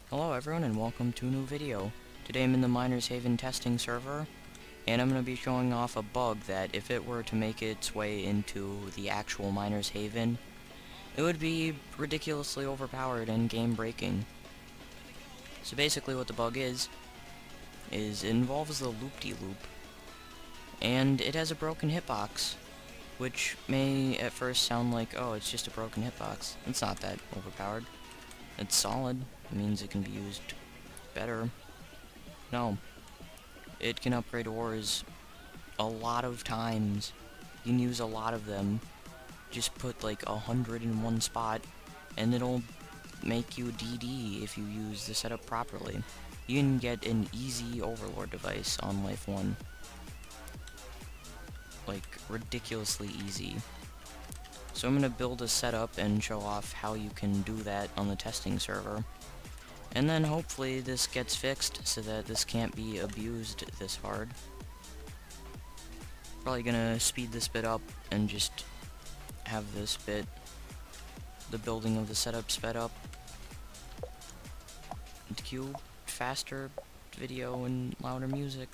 Hello everyone and welcome to a new video. Today I'm in the Miners Haven testing server, and I'm going to be showing off a bug that if it were to make its way into the actual Miners Haven, it would be ridiculously overpowered and game breaking. So basically what the bug is it involves the loop-de-loop, and it has a broken hitbox, which may at first sound like, oh, it's just a broken hitbox. It's not that overpowered. It's solid. It means it can be used better. No. It can upgrade ores a lot of times. You can use a lot of them. Just put like 100 in one spot, and it'll make you DD if you use the setup properly. You can get an easy Overlord device on Life 1. Like, ridiculously easy. So I'm going to build a setup and show off how you can do that on the testing server. And then hopefully this gets fixed so that this can't be abused this hard. Probably gonna speed this bit up and just have this bit, the building of the setup, sped up. And cue faster video and louder music.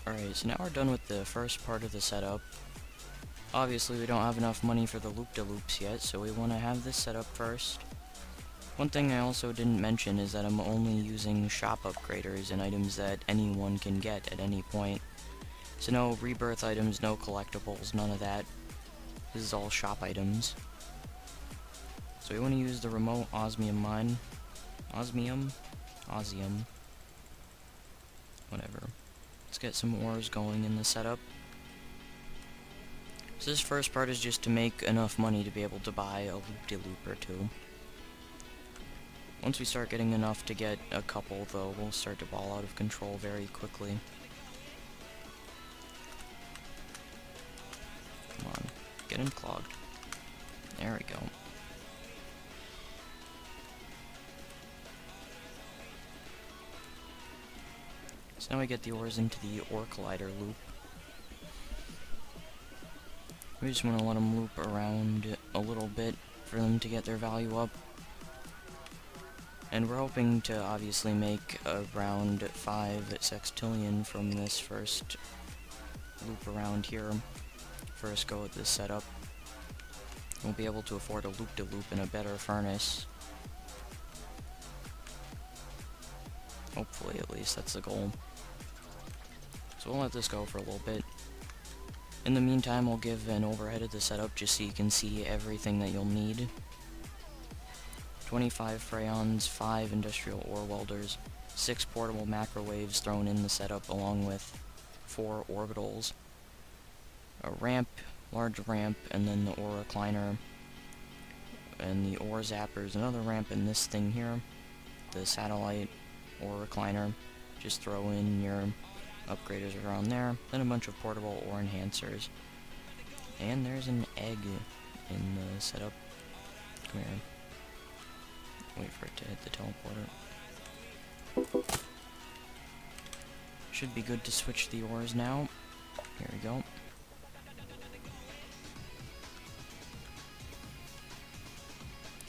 Alright, so now we're done with the first part of the setup. Obviously we don't have enough money for the loop-de-loops yet, so we want to have this set up first. One thing I also didn't mention is that I'm only using shop upgraders and items that anyone can get at any point. So no rebirth items, no collectibles, none of that. This is all shop items. So we want to use the remote osmium mine. Osmium? Osmium. Whatever. Let's get some ores going in the setup. So this first part is just to make enough money to be able to buy a loop-de-loop or two. Once we start getting enough to get a couple, though, we'll start to ball out of control very quickly. Come on, get unclogged. There we go. So now we get the ores into the ore collider loop. We just want to let them loop around a little bit for them to get their value up. And we're hoping to obviously make around 5 sextillion from this first loop around here. First go at this setup. We'll be able to afford a loop-de-loop and a better furnace. Hopefully, at least, that's the goal. So we'll let this go for a little bit. In the meantime, I'll give an overhead of the setup just so you can see everything that you'll need. 25 Freons, 5 industrial ore welders, 6 portable macrowaves thrown in the setup along with 4 orbitals, a ramp, large ramp, and then the ore recliner, and the ore zappers, another ramp, and this thing here, the satellite ore recliner. Just throw in your upgraders around there, then a bunch of portable ore enhancers. And there's an egg in the setup. Come here. Wait for it to hit the teleporter. Should be good to switch the ores now. Here we go.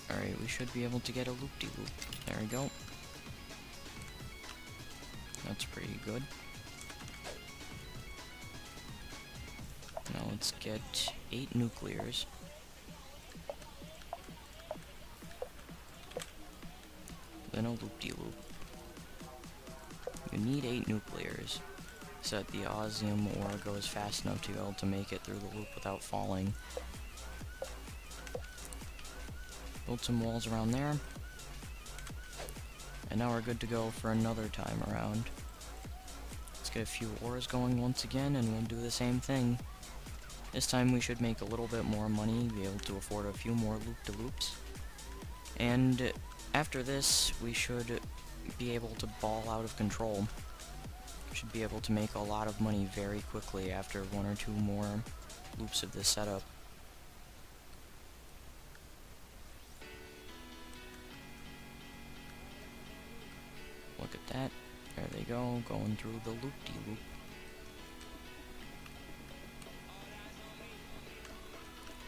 Alright, we should be able to get a loop-de-loop. There we go. That's pretty good. Now let's get 8 nuclears. then a loop-de-loop. You need 8 nuclears, so that the Osmium ore goes fast enough to be able to make it through the loop without falling. Build some walls around there. And now we're good to go for another time around. Let's get a few ores going once again, and we'll do the same thing. This time we should make a little bit more money, be able to afford a few more loop-de-loops. And after this, we should be able to ball out of control. Should be able to make a lot of money very quickly after 1 or 2 more loops of this setup. Look at that. There they go, going through the loop-de-loop.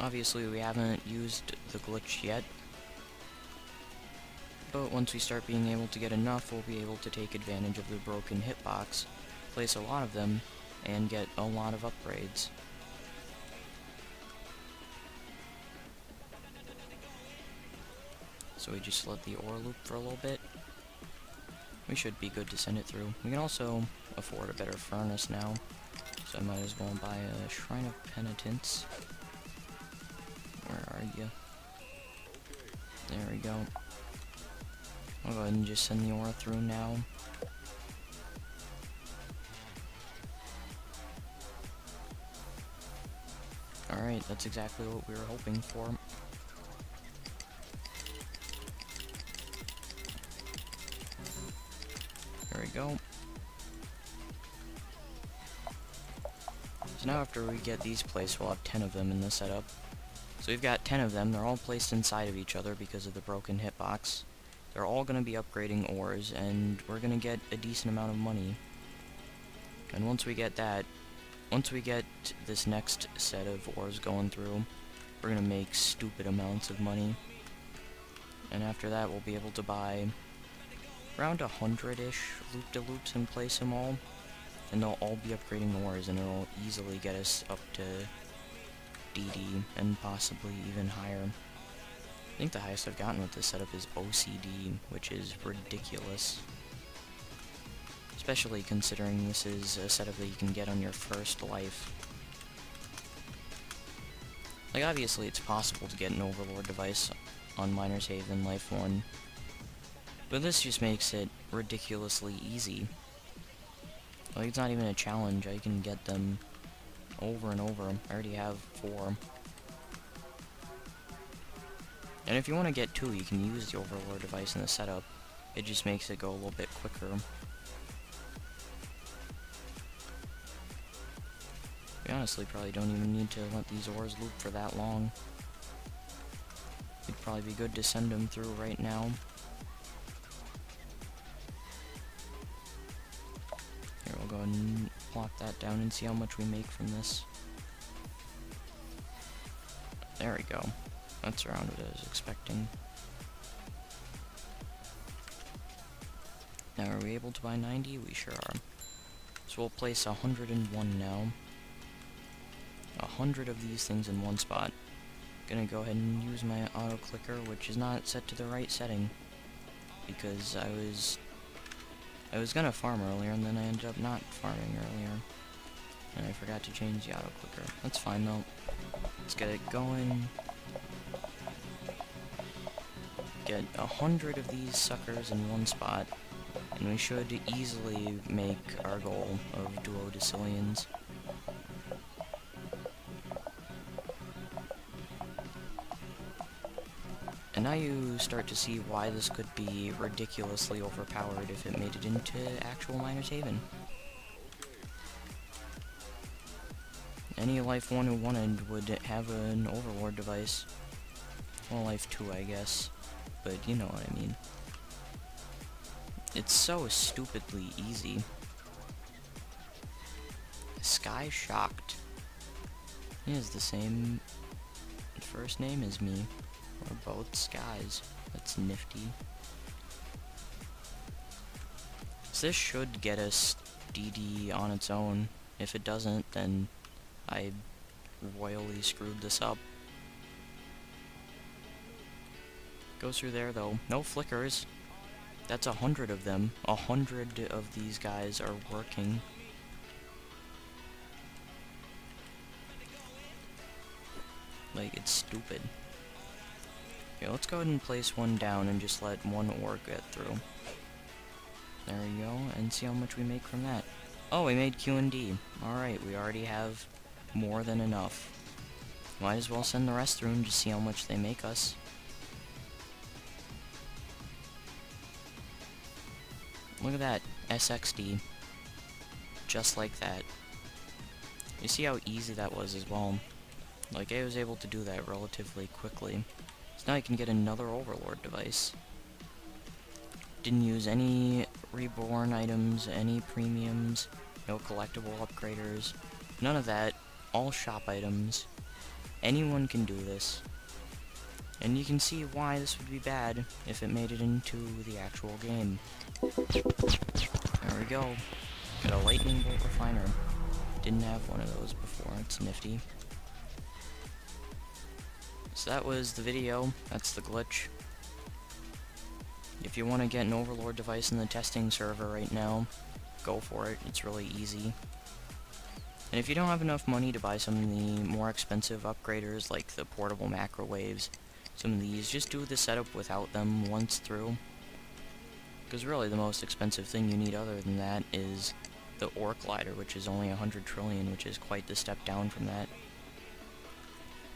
Obviously, we haven't used the glitch yet, but once we start being able to get enough, we'll be able to take advantage of the broken hitbox, place a lot of them, and get a lot of upgrades. So we just let the ore loop for a little bit. We should be good to send it through. We can also afford a better furnace now, so I might as well buy a Shrine of Penitence. Where are you? There we go. I'll go ahead and just send the ore through now. Alright, that's exactly what we were hoping for. There we go. So now after we get these placed, we'll have 10 of them in the setup. So we've got 10 of them, they're all placed inside of each other because of the broken hitbox. They're all going to be upgrading ores, and we're going to get a decent amount of money. And once we get that, once we get this next set of ores going through, we're going to make stupid amounts of money. And after that, we'll be able to buy around 100-ish loop-de-loops and place them all. And they'll all be upgrading ores, and it'll easily get us up to DD, and possibly even higher. I think the highest I've gotten with this setup is OCD, which is ridiculous. Especially considering this is a setup that you can get on your first life. Like, obviously it's possible to get an Overlord device on Miner's Haven Life 1, but this just makes it ridiculously easy. Like, it's not even a challenge, I can get them over and over. I already have 4. And if you want to get 2, you can use the Overlord device in the setup. It just makes it go a little bit quicker. We honestly probably don't even need to let these ores loop for that long. It'd probably be good to send them through right now. Here, we'll go ahead and plop that down and see how much we make from this. There we go. That's around what I was expecting. Now, are we able to buy 90? We sure are. So we'll place 101 now. 100 of these things in one spot. Gonna go ahead and use my auto clicker, which is not set to the right setting, because I was gonna farm earlier, and then I ended up not farming earlier, and I forgot to change the auto clicker. That's fine though. Let's get it going. Get 100 of these suckers in one spot, and we should easily make our goal of duodecillions. And now you start to see why this could be ridiculously overpowered if it made it into actual Miner's Haven. Any Life 1 who wanted would have an Overlord device. Well, Life 2, I guess. But you know what I mean. It's so stupidly easy. Sky Shocked. He has the same first name as me. We're both Skies. That's nifty. So this should get us DD on its own. If it doesn't, then I royally screwed this up. Goes through there though. No flickers. That's 100 of them. 100 of these guys are working. Like, it's stupid. Okay, let's go ahead and place one down and just let one ore get through. There we go, and see how much we make from that. Oh, we made Q&D. Alright, we already have more than enough. Might as well send the rest through and just see how much they make us. Look at that, SXD. Just like that. You see how easy that was as well. Like, I was able to do that relatively quickly. So now I can get another Overlord device. Didn't use any reborn items, any premiums, no collectible upgraders, none of that. All shop items. Anyone can do this. And you can see why this would be bad if it made it into the actual game. There we go. Got a lightning bolt refiner. Didn't have one of those before. It's nifty. So that was the video. That's the glitch. If you want to get an Overlord device in the testing server right now, go for it. It's really easy. And if you don't have enough money to buy some of the more expensive upgraders, like the portable macrowaves, some of these, just do the setup without them once through. Because really the most expensive thing you need other than that is the ore glider, which is only 100 trillion, which is quite the step down from that.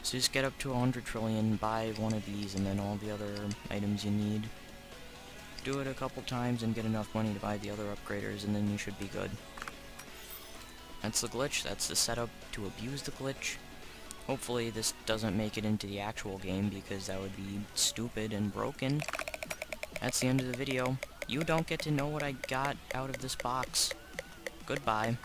So just get up to 100 trillion, buy one of these, and then all the other items you need. Do it a couple times and get enough money to buy the other upgraders, and then you should be good. That's the glitch. That's the setup to abuse the glitch. Hopefully this doesn't make it into the actual game, because that would be stupid and broken. That's the end of the video. You don't get to know what I got out of this box. Goodbye.